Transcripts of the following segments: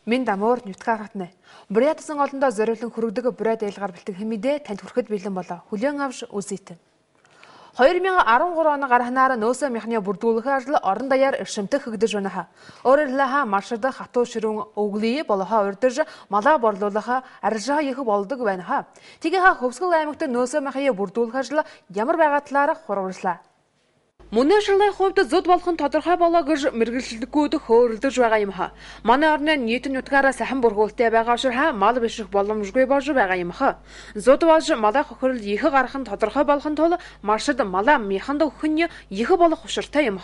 Минь дамуур нютгаархатнэ. Бурятсан олондоо зориулан хүргэдэг бурят айлгаар бэлтгэх хэмэдэ танд хүрэхэд бэлэн болоо. Хүлээн авч үзээтэй. 2013 оны гарахнаар нөөсөө мяхны бүрдүүлэх ажил орон даяар эршимтэх хөгдөж байна. Өөрөөр хэлбэл маршрут хатуу ширүүн өглөө болохоо урдж малаа борлуулах арилжаа их болдог байна. Тэгээ Хөвсгөл аймагт нөөсөө мяхны бүрдүүлэх ажил ямар байгаа талаар хурварлаа. Мөнийн шалгын хувьд зуд болох нь тодорхой болоо гэж мэргэжилтгүүд хөөрөлдөж байгаа юм. Манай орны нийт нутгаараа сайхан бүрхүүлтэй байгаа учраас мал бишрэх боломжгүй болж байгаа юм. Зуд болж малаа хохирол их гарах нь тодорхой болох нь тул маршрут малаа мяханд өгөх нь их болох учиртай юм.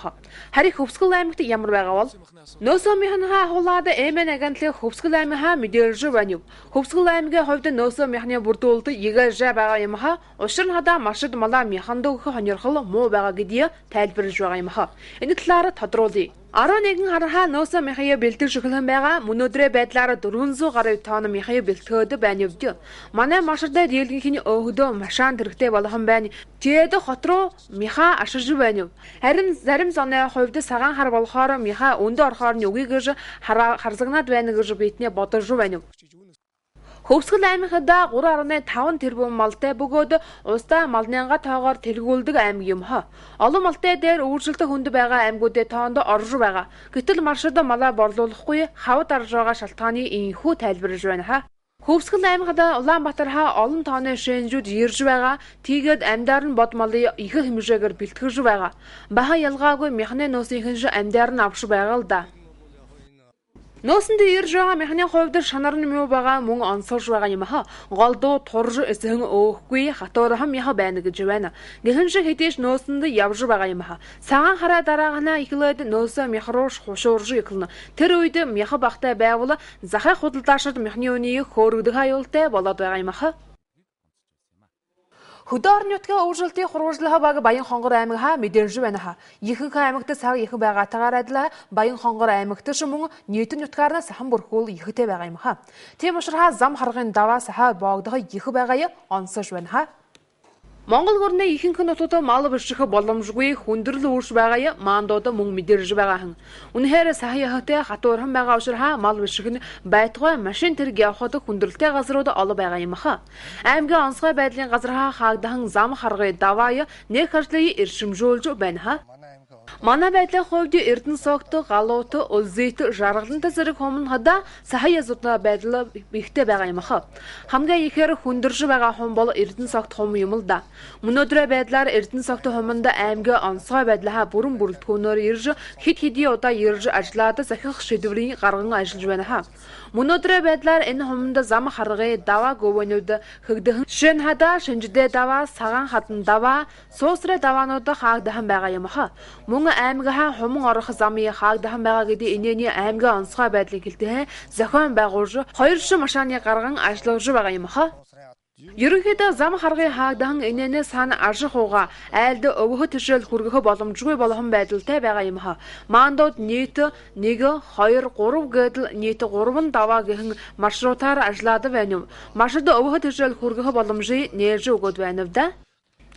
Харин Хөвсгөл аймагт ямар байгаа бол нөөсөө мяханхаа хулаад эмэн агентлаг Хөвсгөл аймагаа мэдээлж байна. Хөвсгөл аймгийн хувьд нөөсөө мяхны бүрдүүлэлт игэж байгаа юм. Учир нь хадаа маршрут малаа мяханд өгөх хонёрхол муу байгаа гэдгийг тайлбарлаж байгаа юм. Энэ талаар тодруулъя. 11 харахаа нөөсөө мяхны бэлтгэж эхлэн байгаа. Өнөөдрийн байдлаар 400 гаруй тонн мяхны бэлтгэхэд байна юм. Манай маршрутаар дийлгэнхний өөхдөө машаан тэрэгтэй болох юм байна. Тэгээд хот руу мяхаа ашиж байна. Харин зарим зоны хувьд сагаан хар болохоор мяхаа өндө орохоор нь үгүй гэж харзагнаад байна гэж бидний бодож байна. Хөвсгөл аймагт 3.5 тэрбум малтай бөгөөд усдаа малнянга тоогоор тэргүүлдэг аймаг юм. Олон малтай дээр өөрчлөлт хүнд байгаа аймагуудын тоонд орж байгаа. Гэтэл маршрут малаа борлуулахгүй хавд арж байгаа шалтгааны инхүү тайлбарлаж байна. Хөвсгөл аймагт Улаанбаатар олон тооны шинжүүд ирж байгаа. Тэгээд амьдаар нь бод малын их хэмжээгээр бэлтгэж байгаа. Баха ялгаагүй мяхны нөөцийн амьдаар нь авч байгаа л да. Нөөсөнд ирж байгаа мяхны хувьд шанар нь муу байгаа мөн онцолж байгаа юм. Голдуу турж эсхэн өөхгүй хатуурхан мяха байна гэж байна. Гэхэн шиг хэдийч нөөсөнд явж байгаа юм. Цагаан хараа дараагнаа ихлээд нөөсөө мях руу хушуурж эхэлнэ. Тэр үед мяха багтай байвал захай худалдаачид мяхны үнийг хөөргөдөх аюултай болоод байгаа юм. Хөдөө орны нутгийн өөрчлөлтийн хурвууллага баг Баян хонгор аймаг мэдэрж байна. Ихэнх аймагт цаг их байгаатайгаар адилхан Баян хонгор аймагт ч мөн нийт нутгаар сайхан бүрхүүл ихтэй байгаа юм. Тийм учраас зам харгын даваа сахаа боогдох их байгаа онцож байна. Монгол гүрний ихэнх нутгад мал бишрэх боломжгүй хүндрэл үүрж байгаа маандууд мөн мэдэрж байгаа. Үнэхээр сахын хатаа хатуурхан байгаа учраас мал бишрэх нь байтугай машин тэрэг явхад хүндрэлтэй газрууд олон байгаа юм. Аймгийн онцгой байдлын газар хаагдхан зам харгын даваа нэг ажлыг эршимжүүлж байна. Манай байдлын хувьд Эрдэнэ согт, Галуут, Улзийт, Жаргалант зэрэг хүмүүс хадаа сахай зутна байдал ихтэй байгаа юм. Хамгийн ихээр хүндэрж байгаа хүн бол Эрдэнэ согт хүн юм л да. Өнөөдрийн байдлаар Эрдэнэ согт хүмүүнд аймгийн онцгой байдлаа бүрэн бүрэлдэхүүнөөр ирж хэд хэдийн удаа ирж ажиллаад захих шийдвэрийн гарган ажиллаж байна. Өнөөдрийн байдлаар энэ хүмүүнд зам харгын даваа гөвөнүүд хөгдөх шин хадаа шинждээ даваа, сагаан хадан даваа, суусрын даваанууд хаагдхан байгаа юм. Мөн аймгийн хуман орох замын хаагдхан байгаа гэдэг энэний аймгийн онцгой байдлыг хэлдэг зохион байгуулж хоёр шин машааны гарган ажиллаж байгаа юм. Ерөнхийдөө зам харгын хаагдхан энэнээс цаана арших ууга айлд өвгөх төшөөл хүргэх боломжгүй болгон байдалтай байгаа юм. Маандууд нийт 1, 2, 3 гэдэл нийт 3 даваа гэх маршрутаар ажиллаад байна. Маршрут өвгөх төшөөл хүргэх боломжийг нээж өгöd байна да.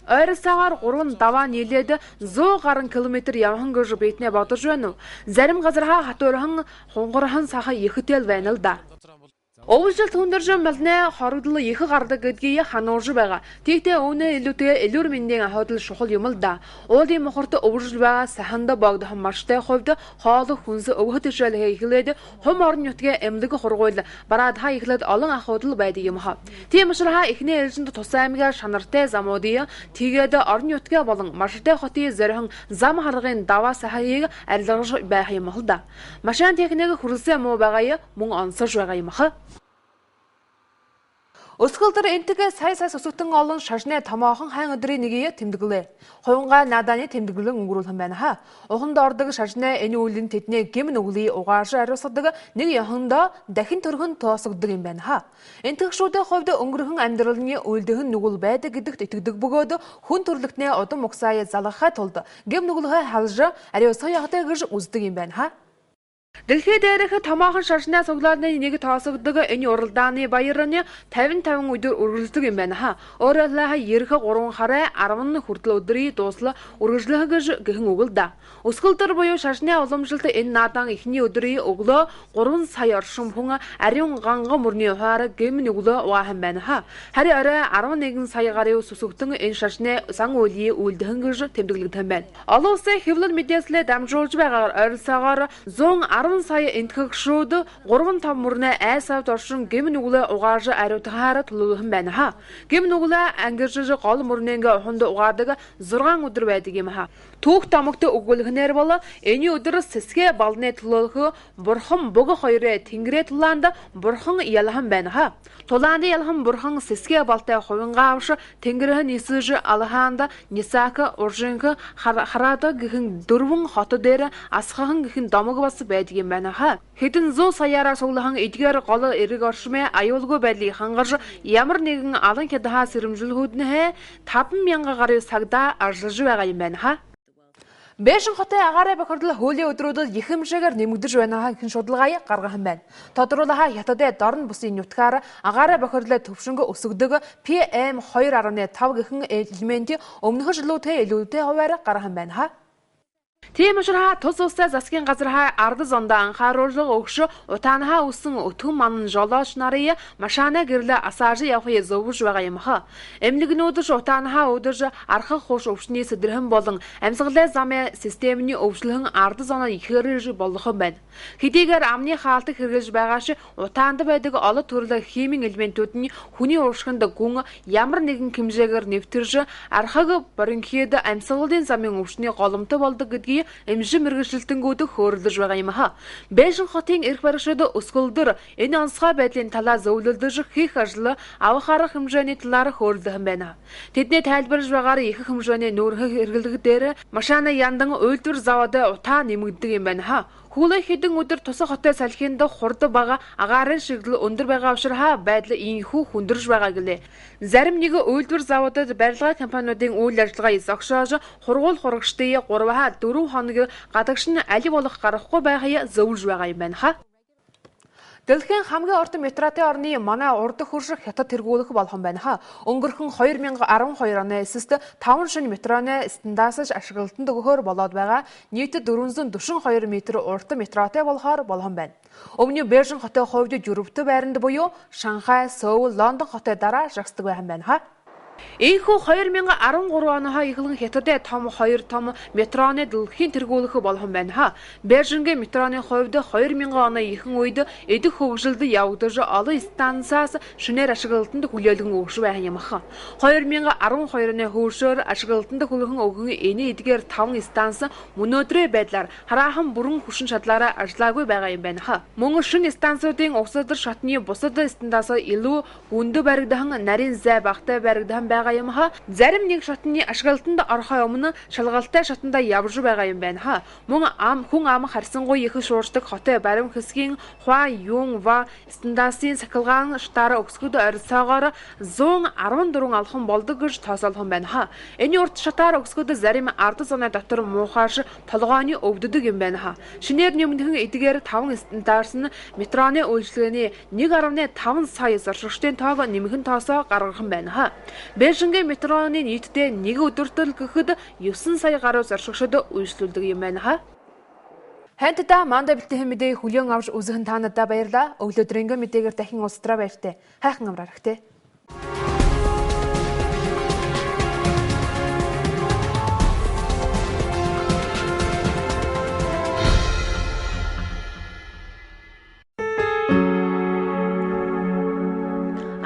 Ойр цагаар 3 даваа нийлээд 100 гаруй километр явхан гэж биднээ бодож байна. Зарим газар хатуурхан хунгорхан саха ихтэй байна л да. Өвөлжлөлт хүндэрж малны хорогдол их гардаг гэдгийг хануурж байгаа. Тэгтээ үүнээ илүүтэйгээр элүүр мэндийн хойдол шухал юм л да. Уулын мохорт өвөржл байгаа саханд богдох марштай хувьд хоол хүнс өвгөх төшөөл эхлээд хум орон нутгийн эмнэлэг хургуйл бараад эхлээд олон ахуйдал байдаг юм. Тийм учраас эхний ээлжинд тус аймгийн шанартай замуудын тэгээд орон нутгийн болон марштай хотын зорихон зам харгын даваа сахыг арилгаж байх юм л да. Машин техник хүрэлцээ муу байгаа мөн онцож байгаа юм. Өсгөлдөр энтэйгээ сая өсгөтөн олон шашны томоохон хайн өдрийн нэгийг тэмдэглээ. Хувингаа надааны тэмдэглэн өнгөрүүлсэн байна. Уханд ордог шашны энэ үйл нь тэдний гим нүглийг угааж ариусгадаг нэг яхандаа дахин төрхөн тоосгодог юм байна. Энтэгшүүдийн хувьд өнгөрөхөн амьдралны үйлдэх нүгэл байдаг гэдэгт итгэдэг бөгөөд хүн төрлөختний удам угсаа залгахаа тулд гим нүглээ халж ариусгах ягтай гэж үздэг юм байна. Дэлхийд дээрх томоохон шашны цуглааны нэг тоосогддог энэ уралдааны баяр нь 55 өдөр үргэлжлэдэг юм байна. Өөрөөр хэлбэл 93 харай 10 хүртэл өдрийн дуусла үргэлжлэх гэж гихэн үг л да. Өсгөлдөр буюу шашны уламжилт энэ наадан эхний өдрийн өглөө 3 сая оршин хүн ариун ганган мөрний хуваар гэм нүглөө уаахан байна. Харин орой 11 сая гарын сүсгтэн энэ шашны сан үеийн үйлдэх гэж тэмдэглэгдсэн байна. Олон улсын хэвлэл мэдээлэлээр дамжуулж байгаагаар ойролцоогоор 110 сая энтгэгшүүд 3 том мөрнө айс авд оршин гэм нүглөө угааж ариутгаар төлөвлөсөн байна. Гэм нүглөө ангирж гол мөрнийн уханд угаадаг 6 өдөр байдаг юм. Түүх томогт өгүүлэхнээр бол энэ өдөр сэсгэ балны төлөөлөх бурхан бог хоёроо тэнгэрээ тулаанд бурхан ялхан байна. Тулаанд ялхан бурхан сэсгэ балтай хувингаа авш тэнгэрээ нисэж алхаанд нисаак уржинх хараад гихэн дөрвөн хот дээр асгахан гихэн домог бас байдаг юм байна. Хэдэн 100 саяараа суглахан эдгээр гол эрэг оршмын аюулгүй байдлыг хангаж ямар нэгэн алан хядхаа сэрэмжлэхүүд нэ 5,000 гарын сагдаа аржилж байгаа юм байна. Бээшин хотын агаарай бохирдол хуулийн өдрүүдэд их хэмжээгээр нэмэгдэж байна гэх шударгааг гаргасан байна. Тодруулахаа хятадын дорн бүсийн нутгаар агаарай бохирдлын төвшинг өсгдөг PM2.5 гэхэн элементийн өмнөх жилүүдээ илүүтэй хуваар гаргасан байна. Тийм учраас тус улстай засгийн газар ард зондоо анхааруулга өгш утаанхаа үсэн өтгөн ман жолооч нарын машаана гэрлээ асааж явахыг зөвлөж байгаа юм. Эмнэлэгнүүдш утаанхаа өдөрж архах хуш өвчний сэдэрхэн болон амьсгалын замын системийн өвчлөн ард зоноо ихэрж болох юм байна. Хэдийгээр амны хаалтыг хэрэглэж байгаа ш утаанд байдаг олон төрлийн химийн элементүүд нь хүний уушгинд гүн ямар нэгэн хэмжээгээр нэвтэрж архаг бронхид амьсгалын замын өвчний голомтой болдог гэдгийг эмшин мэргэжилтэнгүүд хөөрөлдөж байгаа юм. Бээшин хотын эрх баригчид өсгөлдөр энэ онцгой байдлын талаар зөвлөлдөж хийх ажил авах арга хэмжээний талаар хөөрөлдсөн байна. Тэдний тайлбарлаж байгаагаар их хэмжээний нүүрхэх эргэлдэх дээр машаана яндан уйлдвар заваад утаа нэмэгддэг юм байна. Хүлээ хэдэн өдөр тусах хотын салхинд хурд бага агаарын шигдэл өндөр байгаа учраас байдал ийхүү хүндэрж байгаа гэлээ. Зарим нэг уйлдвар завуудад барилга компаниудын үйл ажиллагааг зогсоож хургуул хурагчдын 3-4 хоног гадагш нь али болох гарахгүй байхыг зөвлөж байгаа юм байна. Дэлхийн хамгийн урт метроны орны манай урд хөрш хятад тэргүүлэх болох юм байна. Өнгөрхөн 2012 оны эсэст 5 шинэ метроны стандартаж ашиглалтанд өгөхөөр болоод байгаа. Нийт 442 метр урт метротой болохоор болох юм байна. Өмнө Бээжин хотын хувьд Европт байранд буюу Шанхай, Сөүл, Лондон хотын дараа шагсдаг байх юм байна. Ийхүү 2013 оноос эхлэн хятадын том 2 том метроны дэлхийн тэргүүлэх болох юм байна. Бээжингийн метроны хувьд 2000 оны ихэнх үед эдэх хөгжилд явагдаж олон станцаас шинээр ашиглалтанд хүлээлгэн өгш байх юм. 2012 оны хөршөөр ашиглалтанд хүлээн өгөн энэ эдгээр 5 станц өнөөдрийн байдлаар хараахан бүрэн хүчин чадлаараа ажиллаагүй байгаа юм байна. Мөн шинэ станцуудын усад шатны бусад стандартаас илүү гүндэ баригдахан нарийн зай багтай баригдахан байгаа юм. Зарим нэг шатны ашиглалтанд орохоо өмнө шалгалтай шатанда явж байгаа юм байна. Мөн хүн ам харьцангуй их шуурдаг хотын баримт хэсгийн Хуа Юн Ва стандартын сахилгаан штар өсгөд ойролцоогоор 114 алхан болдог гэж тооцоолох юм байна. Энэ урт шатаар өсгөд зарим ард зоны дотор муухайш толгойн өвддөг юм байна. Шинээр нэмэгдэн эдгээр 5 стандарт нь метроны үйлчлэгээний 1.5 сая зорчигчдын тоог нэмэхэн тоосоо гаргах юм байна. Бээжингийн метроны нийтдээ нэг өдөртөл гэхэд 9 сая гаруй зорчигчид үйлчлүүлдэг юм байна. Хантада манда бэлтгэн мэдээ хүлээн авч үзэх та надад баярлалаа. Өглөөдрийн мэдээгээр дахин уулзтраа баяртай. Хайхан амраарахтэй.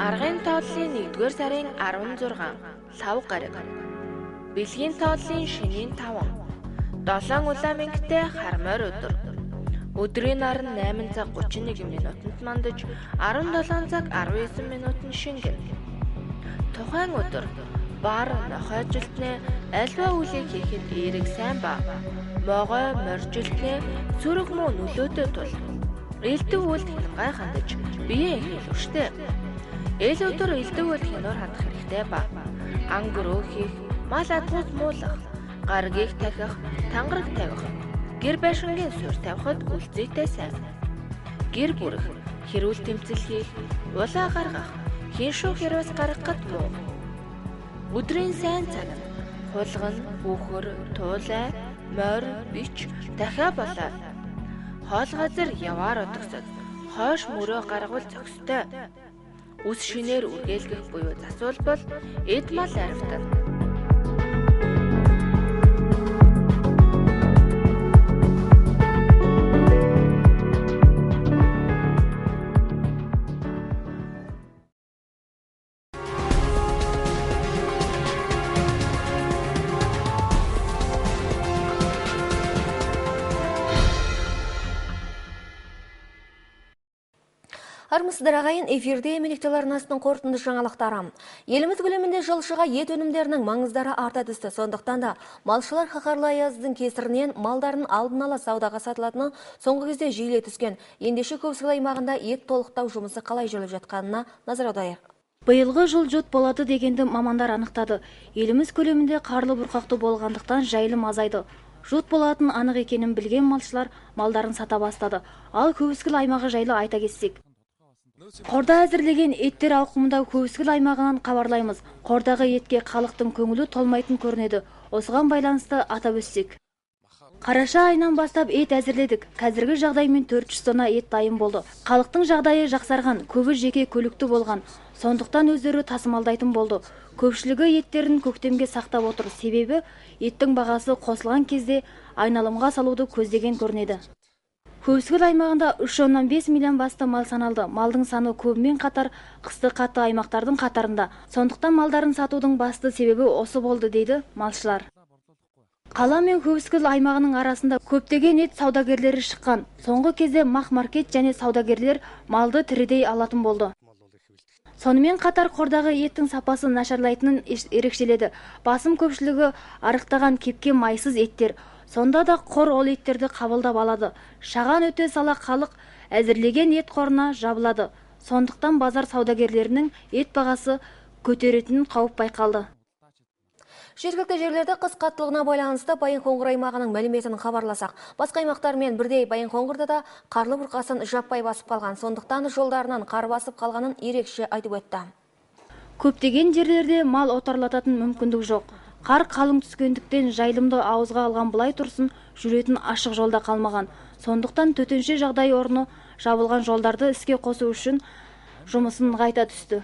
Аргын тооллын 1-р сарын 16 лав гараг. Бэлгийн тооллын шинийн 5. 7 уламжтай хармаар өдөр. Өдрийн нар 8 цаг 31 минутанд мандаж 17 цаг 19 минутанд шингэн. Тухайн өдөр бар нохойжилтны альва үлийг хийхэд эерэг сайн ба могой моржилтны зүрх муу нөлөөтэй тул элдв үлд хангай хандаж бие хэлвэрштэй. Эл өдөр элдв үлд хянуур хандах хэрэгтэй ба ангөрөө хийх, мал адгууд муулах, гаргийг тахих, тангараг тавих, Гэр байшингийн суурь тавихад үлзийтэй сайн. Гэр бүрэх, хэрүүл тэмцэл хийх, улаа гаргах, хийн шүүх хэрвээс гаргахад муу. Өдрийн сайн цаг нь хулган, бүхөр, туулай, морь, бич, дахиа болоо. Хоол газар яваар одогсод хойш мөрөө гаргавал зохистой. Үс шинээр үргэлгэх буюу засвал эд мал арвтана. Армысыздар ағайын, эфирде Мелектел арнасының қорытынды жаңалықтары. Еліміз көлемінде жылшыға ет өнімдерінің маңыздары арта түсті. Сондықтан да малшылар қаһарлы аяздың кесірінен малдарын алдын ала саудаға сатылатыны соңғы кезде жиілей түскен. Ендеше Көксібай аймағында ет толықтау жұмысы қалай жүріп жатқанына назар аударайық. Биылғы жыл жұт болады дегенді мамандар анықтады. Еліміз көлемінде қарлы бұрқақты болғандықтан жайылым азайды. Жұт болатын анық екенін білген малшылар малдарын сата бастады. Ал Көксібай аймағы жайлы айта кетсек. Қорда әзірлеген еттер ауқымында Көксібай аймағынан хабарлаймыз. Қордағы етке халықтың көңілі толмайтын көрінеді. Осыған байланысты атап өтсек. Қараша айынан бастап ет әзірледік. Қазіргі жағдаймен 400 тонна ет дайын болды. Халықтың жағдайы жақсарған, көбі жеке көлікті болған. Сондықтан өздері тасымалдайтын болды. Көпшілігі еттерін көктемге сақтап отыр. Себебі еттің бағасы қосылған кезде айналымға салуды көздеген көрінеді. Көксібай аймағында 3,5 миллион басты мал саналды. Малдың саны көбімен қатар қысты қатты аймақтардың қатарында. Сондықтан малдарын сатудың басты себебі осы болды дейді малшылар. Қала мен Көксібай аймағының арасында көптеген ет саудагерлері шыққан. Соңғы кезде мақ-маркет және саудагерлер малды тірідей алатын болды. Сонымен қатар қордағы еттің сапасы нашарлайтынын ерекшеледі. Басым көпшілігі арықтаған кепке майсыз еттер. Сонда да қор ол еттерді қабылдап алады. Шаған өте сала халық әзірлеген ет қорына жабылады. Сондықтан базар саудагерлерінің ет бағасы көтеретінін қауіп байқалды. Жергілікті жерлерде қыс қаттылығына байланысты Байынқоңыр аймағының мәліметін хабарласақ. Басқа аймақтармен бірдей Байынқоңырда да қарлы бұрқасын жаппай басып қалған. Сондықтан жолдарынан қар басып қалғанын ерекше айтып өтті. Көптеген жерлерде мал отарлататын мүмкіндік жоқ. Қар қалың түскендіктен жайылымды ауызға алған бұлай тұрсын, жүретін ашық жолда қалмаған. Сондықтан төтенше жағдай орны жабылған жолдарды іске қосу үшін жұмысын нығайта түсті.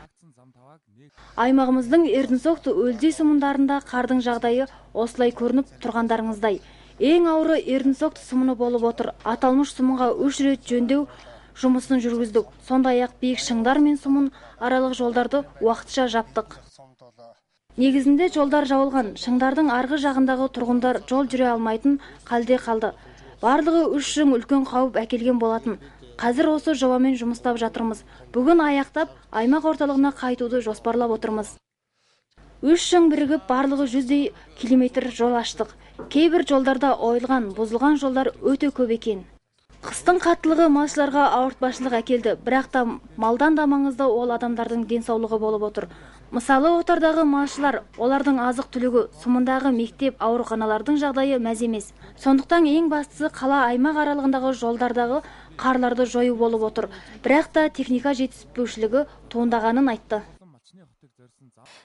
Аймағымыздың Ердінсоқты өлдей сымындарында қардың жағдайы осылай көрініп тұрғандарыңыздай. Ең ауыры Ердінсоқты сымыны болып отыр. Аталмыш сымынға 3 рет жөндеу жұмысын жүргіздік. Сондай-ақ биік шыңдар мен сымын аралық жолдарды уақытша жаптық. Негізінде жолдар жауылған, шыңдардың арғы жағындағы тұрғындар жол жүре алмайтын қалде қалды. Барлығы 3 шың үлкен қауіп әкелген болатын. Қазір осы жобамен жұмыстап жатырмыз. Бүгін аяқтап, аймақ орталығына қайтуды жоспарлап отырмыз. 3 шың бірігіп, барлығы 100 километр жол аштық. Кейбір жолдарда ойылған, бұзылған жолдар өте көп екен. Қыстың қаттылығы малшыларға ауыртпашылық әкелді, бірақ та малдан да маңызды ол адамдардың денсаулығы болып отыр. Мысалы, отардағы малшылар, олардың азық түлігі, сумындағы мектеп, ауруханалардың жағдайы мәз емес. Сондықтан ең бастысы қала аймақ аралығындағы жолдардағы қарларды жою болып отыр. Бірақ та техника жетіспеушілігі туындағанын айтты.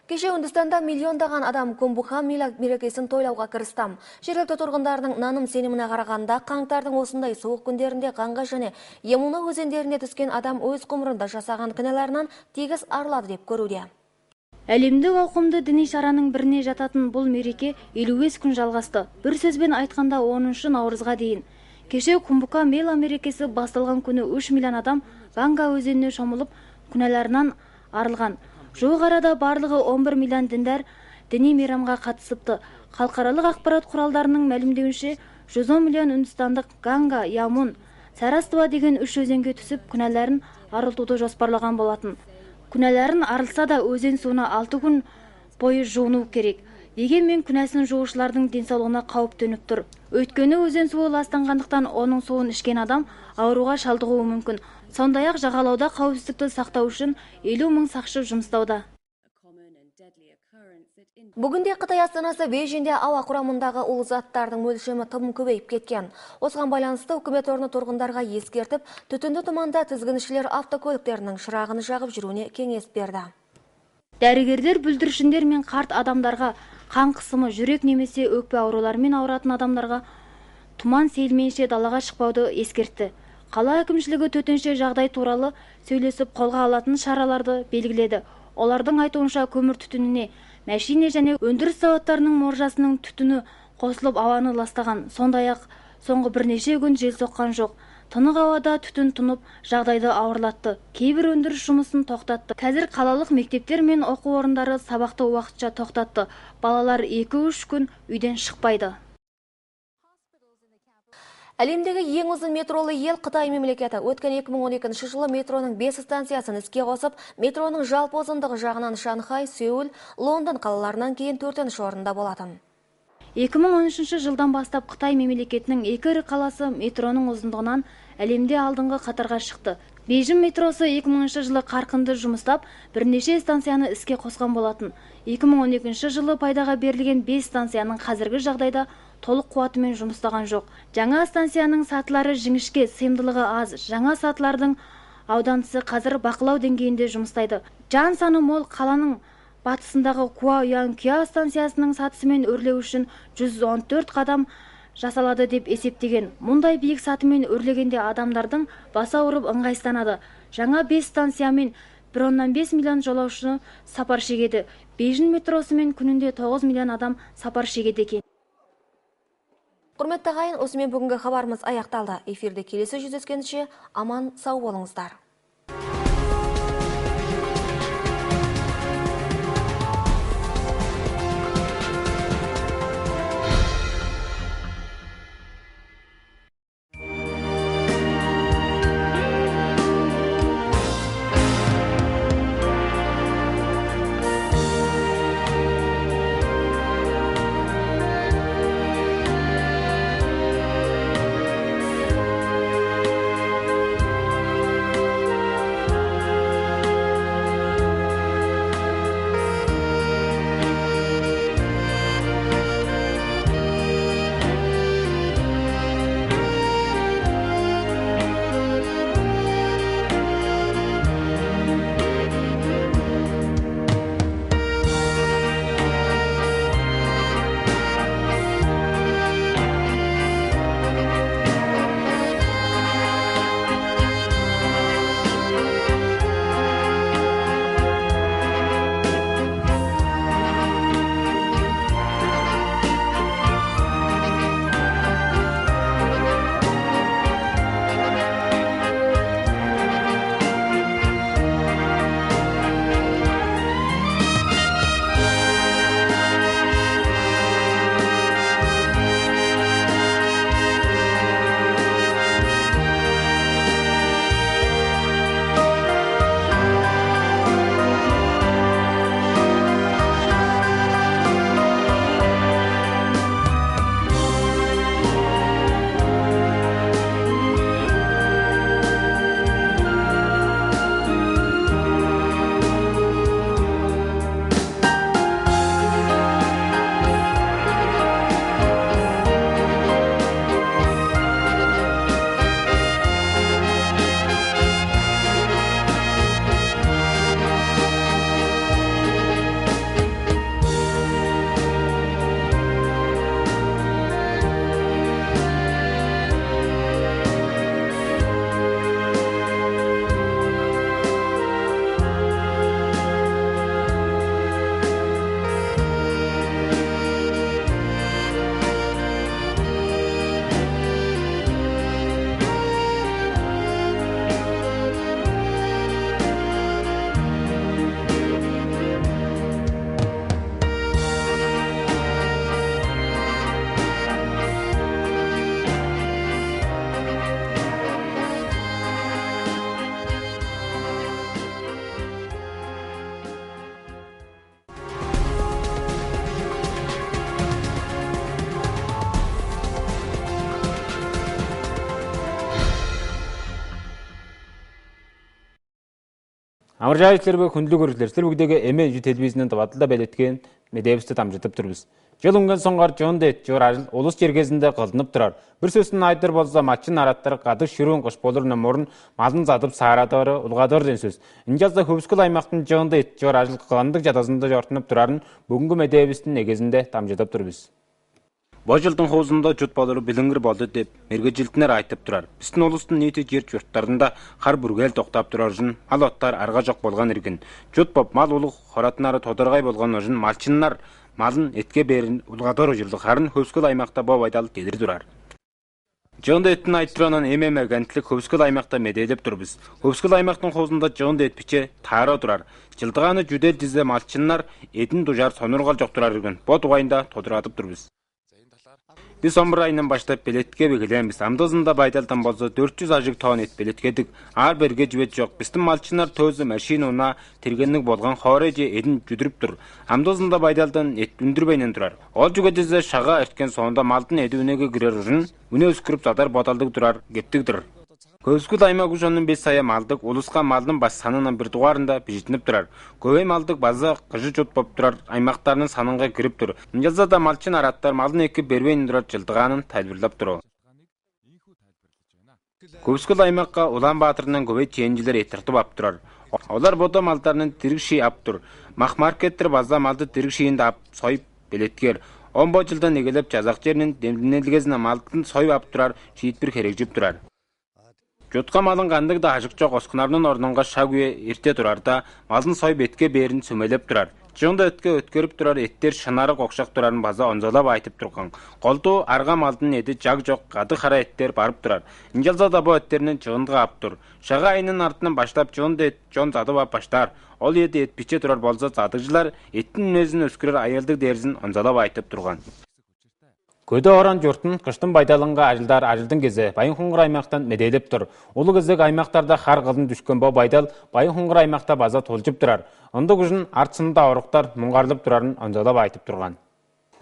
Кеше Үндістанда миллиондаған адам Кумбха мерекесін тойлауға кірісті. Жергілікті тұрғындардың наным сеніміне қарағанда, қаңтардың осындай суық күндерінде Қанға және Емуна өзендеріне түскен адам өз ғұмырында жасаған кінәларынан тегіс арылады деп көруде. Әлемдік ауқымды діни шараның біріне жататын бұл мереке 55 күн жалғасты. Бір сөзбен айтқанда 10 наурызға дейін. Кеше Кумбха Мела мерекесі басталған күні 3 миллион адам Ганга өзеніне шомылып, күнәларынан арылған. Жуық арада барлығы 11 миллион діндар діни мейрамға қатысыпты. Халықаралық ақпарат құралдарының мәлімдеуінше 110 миллион үндістандық Ганга, Ямун, Сараства деген 3 өзенге түсіп, күнәларын арылтуды жоспарлаған болатын. Күнәларын арылса да өзен суына 6 күн бойы жуыну керек. Дегенмен күнәсін жуушылардың денсаулығына қауіп төніп тұр. Өйткені өзен суы ластанғандықтан оның суын ішкен адам ауруға шалдығуы мүмкін. Сондай-ақ жағалауда қауіпсіздікті сақтау үшін 50 мың сақшы жұмыстауда. Бүгінде Қытай астанасы Бейжіңде ауа құрамындағы улы заттардың мөлшемі тым көбейіп кеткен. Осыған байланысты үкімет орны тұрғындарға ескертіп, түтінді тұманда тізгіншілер автокөліктерінің шырағын жағып жүруіне кеңес берді. Дәрігерлер бүлдіршіндер мен қарт адамдарға, қан қысымы, жүрек немесе өкпе ауруларымен ауыратын адамдарға тұман сейілмейінше далаға шықпауды ескертті. Қала әкімшілігі төтенше жағдай туралы сөйлесіп қолға алатын шараларды белгіледі. Олардың айтуынша көмір түтініне мәшине және өндіріс зауыттарының моржасының түтіні қосылып ауаны ластаған. Сондай-ақ соңғы бірнеше күн жел соққан жоқ. Тынық ауада түтін тұнып, жағдайды ауырлатты. Кейбір өндіріс жұмысын тоқтатты. Қазір қалалық мектептер мен оқу орындары сабақты уақытша тоқтатты. Балалар 2-3 күн үйден шықпайды. Әлемдегі ең ұзын метролы ел Қытай мемлекеті. Өткен 2012 жылы метроның 5 станциясын іске қосып, метроның жалпы ұзындығы жағынан Шанхай, Сеул, Лондон қалаларынан кейін 4-ші орында болатын. 2013 жылдан бастап Қытай мемлекетінің 2 ірі қаласы метроның ұзындығынан әлемде алдыңғы қатарға шықты. Бейжің метросы 2000 жылы қарқынды жұмыстап, бірнеше станцияны іске қосқан болатын. 2012 жылы пайдаға берілген 5 станцияның қазіргі жағдайда толық қуатымен жұмыстаған жоқ. Жаңа станцияның сатылары жіңішке, сыйымдылығы аз. Жаңа сатылардың ауданысы қазір бақылау деңгейінде жұмыстайды. Жан саны мол қаланың батысындағы Куа-Ян-Кя станциясының сатысымен өрлеу үшін 114 қадам жасалады деп есептеген. Мұндай биік сатымен өрлегенде адамдардың басы ауырып ыңғайстанады. Жаңа 5 станциямен 1,5 миллион жолаушы сапар шегеді. Бейжің метросымен күнінде 9 миллион адам сапар шегеді екен. Құрметті ағайын, осымен бүгінгі хабарымыз аяқталды. Эфирде келесі жүздескенше аман сау болыңыздар. Амаржайлчларбы хүндлэг өргөлөрслөр бүгдэгэ эмэ телевизэнд бадлаа бэлэтгэн мэдээвстэд амжитып турбыз. Жыл өнгөн сонгоор жондэт жор ажил улус жиргээсэндээ голдонып турар. Bir сөсөн айдар болсо мачин араттар гадаг ширүүн гош болор нөмөрн малын задып саарадаар улгаадаар дэн сөз. Инжалда хөвсгөл аймактын жондэт жор ажил гандык жадасында жортунуп турарын бүгүнкү мэдээвстин негизинде дамжитып турбыз. Божолдун хоозунда жут болору билингэр болду деп мэргэжилтнер айтып турар. Биздин улустун нийти жер журттарында хар бүргээл токтап тураржын мал оттар арга жок болгон иргин. Жут боп мал улуг хоратнары тодоргай болгон ожун малчыннар малын этке берин улгадор ужурлук харын хөвсгөл аймакта боо байдал дедир турар. Жондэттин айтранан эмеме гантлык хөвсгөл аймакта медээлеп турбуз. Хөвсгөл аймактын хоозунда жондэт биче таароо турар. Жылдыганы жүдэл дизе малчыннар эдин дужар сонургал жок турар иргин. Бо дугайында тодуратып турбуз. Biz somur ayından başlap beletke begilenmiz. Amdozunda baydaldan bolsa 400 ajık ton et beletkedik. Ar berge jübet yok. Bizden malçınlar tözü maşinuna tergenlik bolgan xorece edin jüdürüp dur. Amdozunda baydaldan et ündürbeynен turar. Ol jügetize şaga ertken sonunda maldın edi ünege girer urun. Üne üskürüp zadar botaldık turar, geptikdir. Көзгүл аймак ушонун 5 сая малдык улуска малдын баш санынын бир дугарында бижитинип турар. Көбөй малдык база кыжы жут болуп турар, аймактарынын санынга кирип тур. Жалзада малчын араттар малдын эки бербейин турар жылдыганын тайлбырлап тур. Көзгүл аймакка Улан Баатырынан көбөй ченжилер этиртип ап турар. Олар бодо малдарын тирик ший ап тур. Мах маркеттер база малды тирик шийинде ап союп белеткер. 10 жылдан негелеп жазак жеринин демденелгесине малдын союп ап турар, шийит бир керекжип турар. Жутка малын гандык да ажык жок оскунардын орнунга шаг үйе эрте турарда малдын союп этке берин сүмөлөп турар. Жонда өткө өткөрүп турар эттер шынарык окшак турарын база онзолап айтып турган. Колду арга малдын эди жаг жок кады кара эттер барып турар. Инжалзада бу эттеринин жыгындыга ап тур. Шага айынын артынан баштап жонда эт жон задып ап баштар. Ол эди эт биче турар болсо задыгчылар эттин өзүн өскөрөр аялдык дерсин онзолап айтып турган. Көдө оран журтун кыштын байдалынга ажылдар ажылдын кезе Байын Хуңгур аймактан медейлеп тур. Улуу кезек аймактарда хар кылын түшкөн бо байдал Байын Хуңгур аймакта база толжуп турар. Ындык ужун артсында оруктар муңгарлып турарын онжолап айтып турган.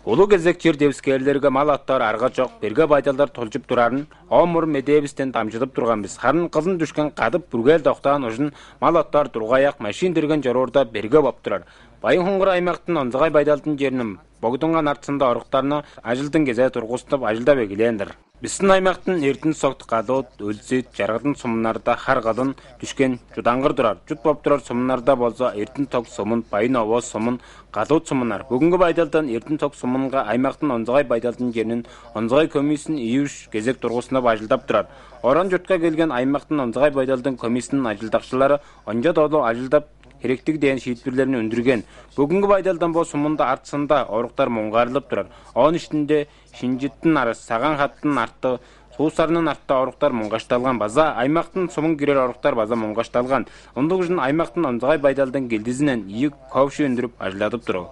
Улуу кезек жер дебискерлерге мал аттар арга жок, берге байдалдар толжуп турарын омур медебистен дамжытып турганбыз. Харын кызын түшкөн кадып бүргел токтогон ужун мал аттар тургаяк машин дирген жорорда берге боп турар. Байын Хуңгур аймактын онзагай байдалдын жеринин богдунган артсында оруктарына ажылдын кезе тургузтуп ажылда бегилендир. Биздин аймактын эрдин сокт кадот, өлсөйт, жаргадын сумунарда хар кадын түшкөн жудаңгыр турар. Жут боп турар сумунарда болсо эрдин ток сумун, Байын Ово сумун, кадот сумунар. Бүгүнкү байдалдан эрдин ток сумунга аймактын онзагай байдалдын жеринин онзагай комиссиянын ийүш кезек тургусунда ажылдап турар. Оран журтка келген аймактын онзагай байдалдын комиссиянын ажылдакчылары онжо долу ажылдап керектик деген шийтпирлерин өндүргөн. Бүгүнкү байдалдан бо сумунда артсында оруктар муңгарылып турар. Анын үстүндө Шинжиттин ары Саган хаттын арты, Суусарынын артта оруктар муңгашталган база, аймактын сумун кирер оруктар база муңгашталган. Ондук үчүн аймактын онзагай байдалдан келдизинен ийик ковшу өндүрүп ажылдатып туруу.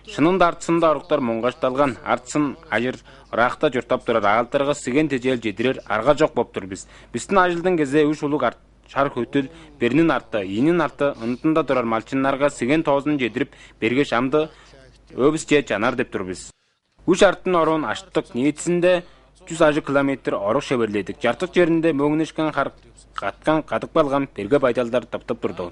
Шынында артсында оруктар муңгашталган, артсын ажыр ыракта журтап турар, агалдарга сиген тежел жедирер арга жок болуп тур биз. Биздин ажылдын кезде үч улук арт шар хөтүл беринин арты, ийинин арты ынтында турар малчыннарга сиген тоозун жедирип берге шамды өбүс же жанар деп турбуз. Үч арттын орун аштык ниетинде 100 километр орук шеберледик. Жартык жеринде мөңүнүшкөн хар каткан кадык балган берге байдалдар таптап турду.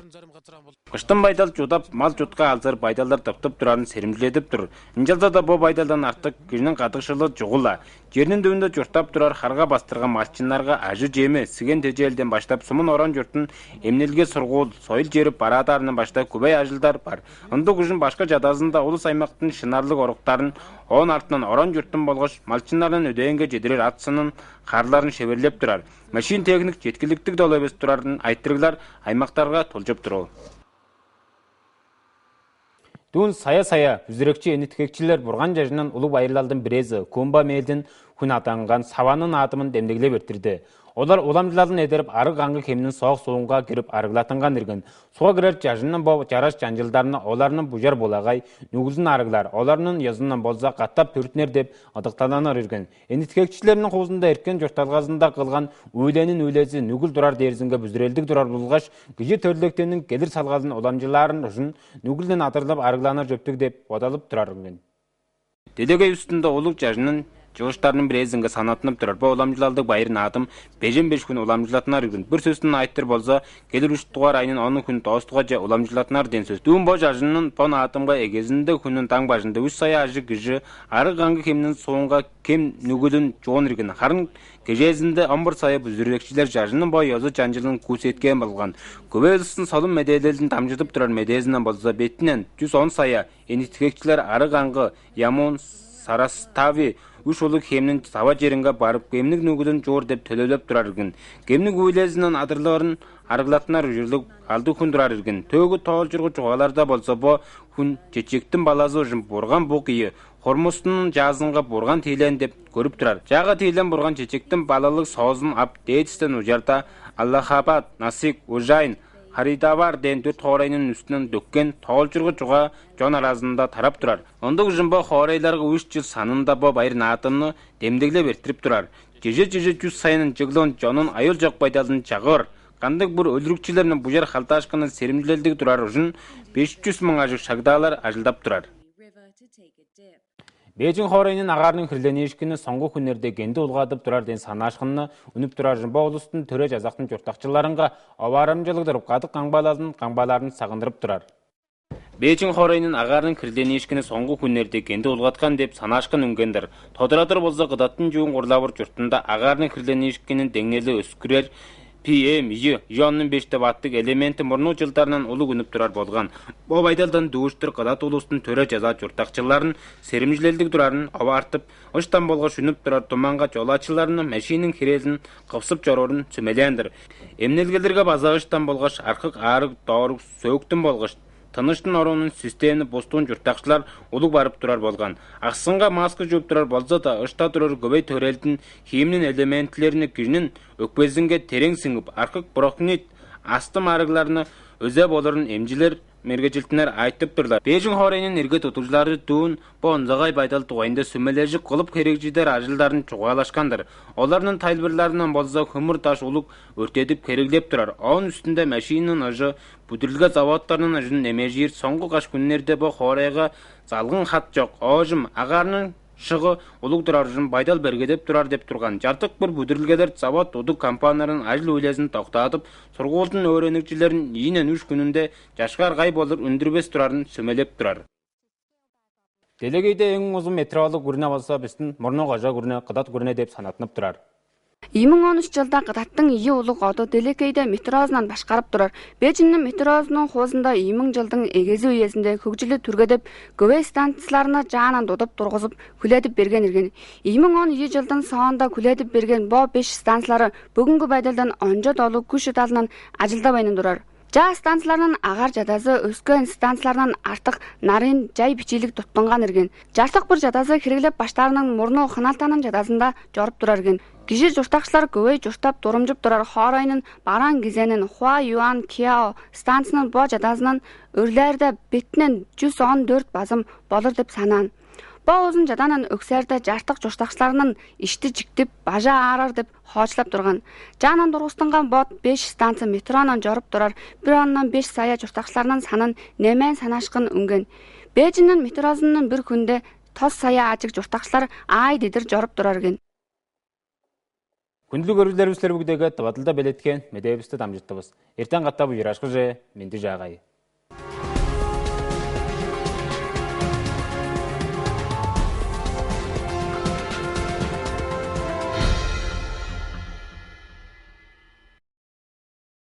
Кыштын байдал жудап мал жутка алзыр байдалдар таптап турарын серимдилетип тур. Инжалзада бо байдалдан артык кишинин кадыкшылы жугула. Жеринин дөбүндө журтап турар харга бастырган малчыннарга ажы жеме сиген тежелден баштап сумун оран журтун эмнелге сургуул, сойыл жерип бараатарынан баштап көбөй ажылдар бар. Ындык үчүн башка жадазында улус аймактын шынарлык оруктарын он артынан оран журтун болгоч малчыннардын өдөөнгө жедирер атсынын карларын шеберлеп турар. Машин техник жеткиликтик доло эмес турарын айттыргылар аймактарга толжоп туруу. Дүүн сая үзүрөкчү энитикекчилер бурган жажынан улуу байырлалдын бирези Комба мээлдин күн атанган саванын атымын демдегиле бертирди. Олар уламжыларын эдерип арык аңгы кеминин соок суунга кирип арыглатынган ирген. Суга кирер жажынын бо жараш жанжылдарына оларынын бужар болагай нүгүлдүн арыглар, оларынын язынан болса каттап төртнер деп адыктананар ирген. Энитикекчилердин куусунда эркен жорталгазында кылган үйлөнүн үйлези нүгүл турар дерзинге бүзүрелдик турар булгаш, кижи төрлөктөнүн келир салгазын уламжыларын ушун нүгүлдөн атырылып арыгланар жөптүк деп бодолуп турар ирген. Делегей үстүндө улук жажынын жуулчдарын бирээзинге санатнып турар. Бу уламжлалдык баяр наадам бежен беш күн уламжлатнаар иргэн. Bir сөзтүн айттыр болсо келер 3 дугаар айнын 10 күн достуга же уламжлатнаар ден сөз. Дүүн бож ажынын бон аадамга эгезинде күнүн таң башында 3 сая ажы гижи арыг ганга хемнин суунга кем нүгүлүн жоон иргэн. Харын кежезинде 11 сая бүзүрөкчүлөр жажынын бой язы жанжылын күсеткен болгон. Көбөлүстүн солун меделелин дамжытып турар медезинен болсо бетинен 110 сая энитикчилер арыг ганга Ямон Сарастави үш улуг хемнин сава жеринге барып кемник нүгүлүн жоор деп төлөлөп турар иргин. Кемник үйлезинен адырларын арыглатнар жүрүлүп алды күн турар иргин. Төөгү тоолжургу чугаларда болсо бо күн чечектин баласы ужун бурган бу кийи хормустунун жазынга бурган тейлен деп көрүп турар. Жага тейлен бурган чечектин балалык соозун ап дээдистен ужарда Аллахабад, Насик, Ужайн, Харидавар ден 4 хоорайнын үстүнөн дөккен тоолжургу жуга жон арасында тарап турар. Ондук жумба хоорайларга 3 жыл санында бо байыр наатынны демдеглеп эртирип турар. Жеже 100 сайынын жыглон жонун айыл жок байдалын чагыр. Кандык бир өлүрүкчүлөрнүн бужар халташканын серимжилдик турар ушун 500 миң ажык шагдалар ажылдап турар. Бежин хоорайнын агаарынын кирленишкини соңгу күннерде кенди улгадып турар ден санаашкынны үнүп турар жумба улустун төрө жазактын журтакчыларынга абарымжылыгдырып кадык каңбаларын сагындырып турар. Бежин хоорайнын агаарынын кирленишкини соңгу күннерде кенди улгаткан деп санаашкын үнгендер. Тодоратыр болсо кыдаттын жуун курлабыр журтунда агаарынын кирленишкинин деңнели өскүрер PM-й жонун 5 деп аттык элементи мурну жылдарынан улуг үнүп турар болгон. Бу байдалдан дүүштүр кадат улустун төрө жаза журтакчыларын серимжилдик турарын аба артып, ыштан болгош үнүп турар туманга жолачыларынын машинин кирезин кыпсып жорорун сүмелендир. Эмнелгелерге базагыштан болгош аркык аарык доорук сөктүн болгош тыныштын оронун системini бустун журтакчылар улуг барып турар болгон. Аксынга маска жууп турар болсо да ышта турар көбөй төрелдин химнин элементтерине киринин өкпөзүнгө терең сиңип аркык брокнит астым арыгларына өзө болорун эмжилер мергежилтинер айтып турлар. Бежин хоорайнын эрге тутуучулары дүүн бу онзагай байдал тугайында сүмележик кылып керекжидер ажылдарын чугаалашкандыр. Олардын тайлбырларынан болсо көмүр таш улуг өртөдүп кереглеп турар. Анын үстүндө машинанын ыжы бүдүрүлгө заводдорунун ыжын эмежир соңгу каш күннерде бу хоорайга залгын хат жок. Ожум агаарынын шыгы улуг турар үчүн байдал бергедеп турар деп турган. Жартык бир бүдүрүлгелер завод удук компанияларын ажыл үйлесин токтотуп, сургуулдун өөрөнүкчүлөрүн ийинен 3 күнүндө жашкар гай болур үндүрбес турарын сөмелеп турар. Делегейде эң узун метролук үрнө болсо биздин мурну кожо үрнө, кыдат үрнө деп санатынып турар. 2013 жылда кыдаттын ийи улуг одо Делегейде метросунан башкарып турар. Бежиндин метросунун хоозунда 2000 жылдын эгези үйесинде хөгжилү түргөдөп көбөй станцияларына жаанан дудуп тургузуп күлөдүп берген ирген. 2012 жылдын соонда күлөдүп берген бо 5 станциялары бүгүнкү байдалдан онжо долу күч ыдалынан ажылдабайын турар. Жаа станцияларынын агаар жадасы өскөн станцияларынан артык нарын жай бичилик туттунган ирген. Жартык бир жадасы киргилеп баштарынын мурну хыналтанын жадасында жоруп турар ирген. Киши журтакчылар көбөй журтап турумжуп турар хоорайнын Баран Гизенин Хуа Юан Киао станцинын бо жадасынан өрлөрдө бетинен 114 базым болор деп санаан. Бо узун жаданын өксөрдө жартык журтакчыларынын ишти жиктип бажа аарар деп хоочлап турган. Жаанан дургустанган бот 5 станция метронон жоруп турар. 1,5 сая журтакчыларынын санын немен санашкын үнген. Бежиндин метросунун бир күндө 9 сая ажык журтакчылар ай дедир жоруп турар экен. Күндүлүк өрүлөрүбүздер бүгүдөгө табатылда белеткен медебизди дамжыттыбыз. Эртең катта буйрашкы же менди жагайы.